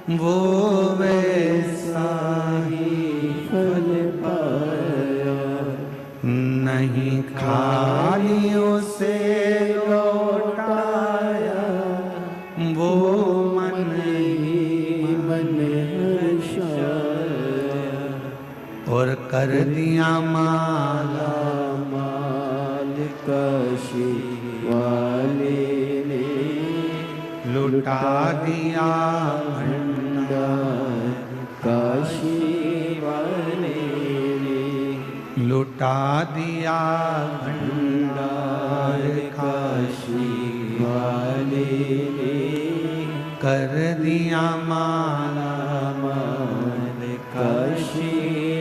वो वैसा ही फल पाया, नहीं खाली उसे लौटाया, वो मन ही मन हर्षाया, और कर दिया माला माल काशी वाले ने, लुटा दिया भंडार काशी वाले ने, लुटा दिया भंडार काशी वाले ने, कर दिया माला माल काशी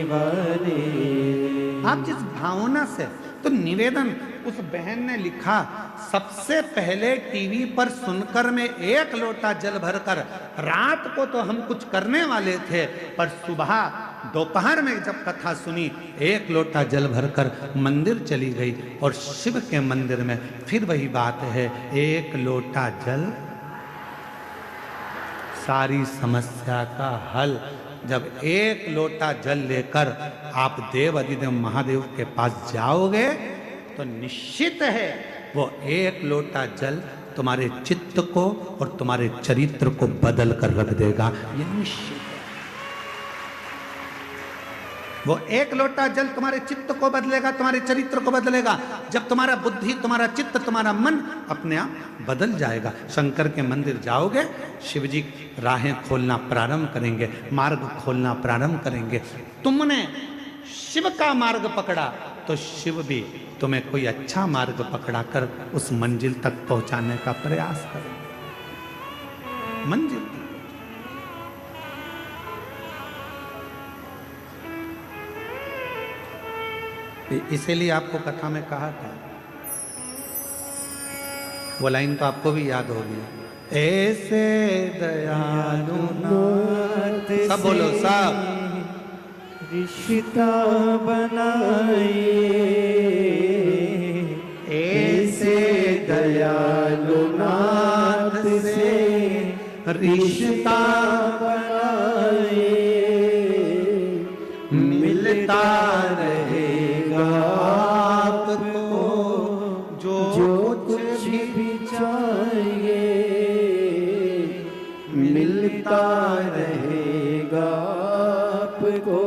वाले ने। आप जिस भावना से, तो निवेदन उस बहन ने लिखा, सबसे पहले टीवी पर सुनकर मैं एक लोटा जल भरकर, रात को तो हम कुछ करने वाले थे, पर सुबह दोपहर में जब कथा सुनी, एक लोटा जल भरकर मंदिर चली गई। और शिव के मंदिर में फिर वही बात है, एक लोटा जल सारी समस्या का हल। जब एक लोटा जल लेकर आप देव अधिदेव महादेव के पास जाओगे, तो निश्चित है वो एक लोटा जल तुम्हारे चित्त को और तुम्हारे चरित्र को बदल कर रख देगा, ये निश्चित है। वो एक लोटा जल तुम्हारे चित्त को बदलेगा, तुम्हारे चरित्र को बदलेगा। जब तुम्हारा बुद्धि, तुम्हारा चित्त, तुम्हारा मन अपने आप बदल जाएगा। शंकर के मंदिर जाओगे, शिव जी राहें खोलना प्रारंभ करेंगे, मार्ग खोलना प्रारंभ करेंगे। तुमने शिव का मार्ग पकड़ा, तो शिव भी तुम्हें कोई अच्छा मार्ग पकड़ाकर उस मंजिल तक पहुंचाने का प्रयास करेंगे। मंजिल तक। इसीलिए आपको कथा में कहा था, वो लाइन तो आपको भी याद होगी, ऐसे दयालु नाथ, सब बोलो सब, रिश्ता बनाए, ऐसे दयालु नाथ से रिश्ता बनाए, मिलता रहेगा आपको जो कुछ भी चाहिए, मिलता रहेगा आपको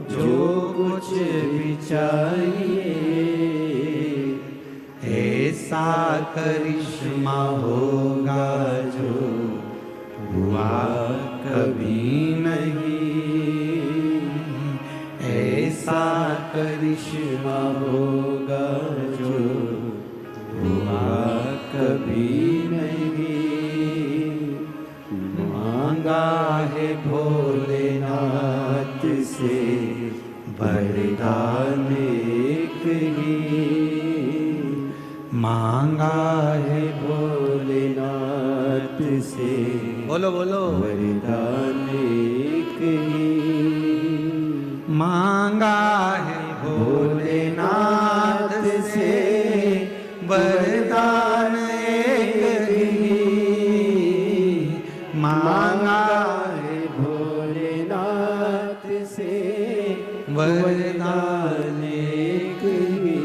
जो कुछ भी चाहिए। ऐसा करिश्मा होगा जो हुआ कभी नहीं, ऐसा करिश्मा होगा जो हुआ कभी नहीं। मांगा है भोलेनाथ से वरदान एक ही, मांगा है भोलेनाथ से, बोलो बोलो, वरदान एक ही। मांगा है भोलेनाथ से वरदान एक ही, मांगा है भोलेनाथ से वरदान एक ही।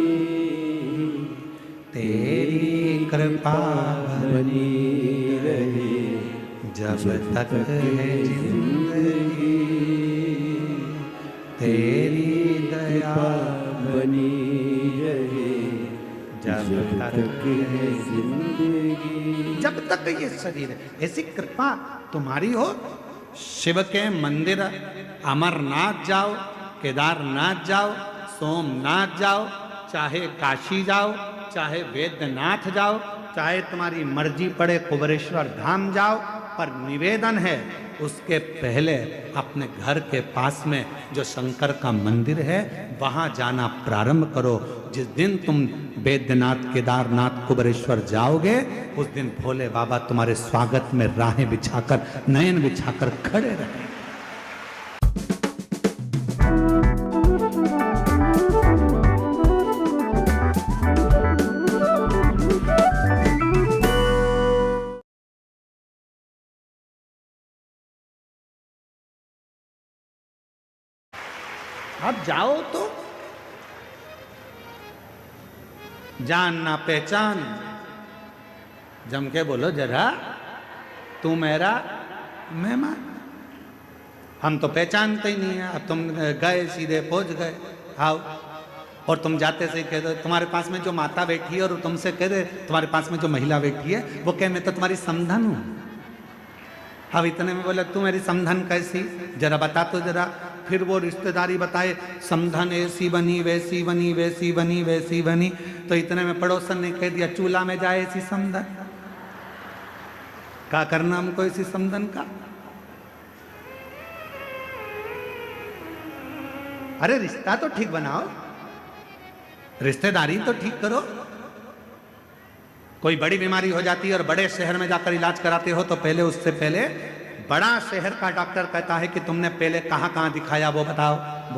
तेरी कृपा बनी रहे जब तक है जिंदगी, तेरी दया बनी रहे जब तक है जिंदगी, जब तक ये शरीर है। ऐसी कृपा तुम्हारी हो। शिव के मंदिर अमरनाथ जाओ, केदारनाथ जाओ, सोमनाथ जाओ, चाहे काशी जाओ, चाहे वैद्यनाथ जाओ, चाहे तुम्हारी मर्जी पड़े कुबेरेश्वर धाम जाओ, पर निवेदन है उसके पहले अपने घर के पास में जो शंकर का मंदिर है वहां जाना प्रारंभ करो। जिस दिन तुम वैद्यनाथ, केदारनाथ, कुबेरेश्वर जाओगे, उस दिन भोले बाबा तुम्हारे स्वागत में राहें बिछाकर, नयन बिछाकर खड़े रहेंगे। आप जाओ तो जान ना पहचान, जम के बोलो जरा, तू मेरा मेहमान। हम तो पहचानते ही नहीं है। अब तुम गए सीधे पहुंच गए, आओ, और तुम जाते से कह दो तुम्हारे पास में जो माता बैठी है, और तुमसे कह दे तुम्हारे पास में जो महिला बैठी है, वो कह मैं तो तुम्हारी समधन हूं। अब इतने में बोले तू मेरी समधन कैसी, जरा बता तो जरा। फिर वो रिश्तेदारी बताए, समधन ऐसी बनी वैसी बनी वैसी बनी वैसी बनी। तो इतने में पड़ोसन ने कह दिया चूल्हा में जाए ऐसी समधन। क्या करना हमको इसी समधन का? अरे रिश्ता तो ठीक बनाओ, रिश्तेदारी तो ठीक करो। कोई बड़ी बीमारी हो जाती है और बड़े शहर में जाकर इलाज कराते हो, तो पहले उससे पहले बड़ा शहर का डॉक्टर कहता है कि तुमने पहले कहां कहां दिखाया वो बताओ।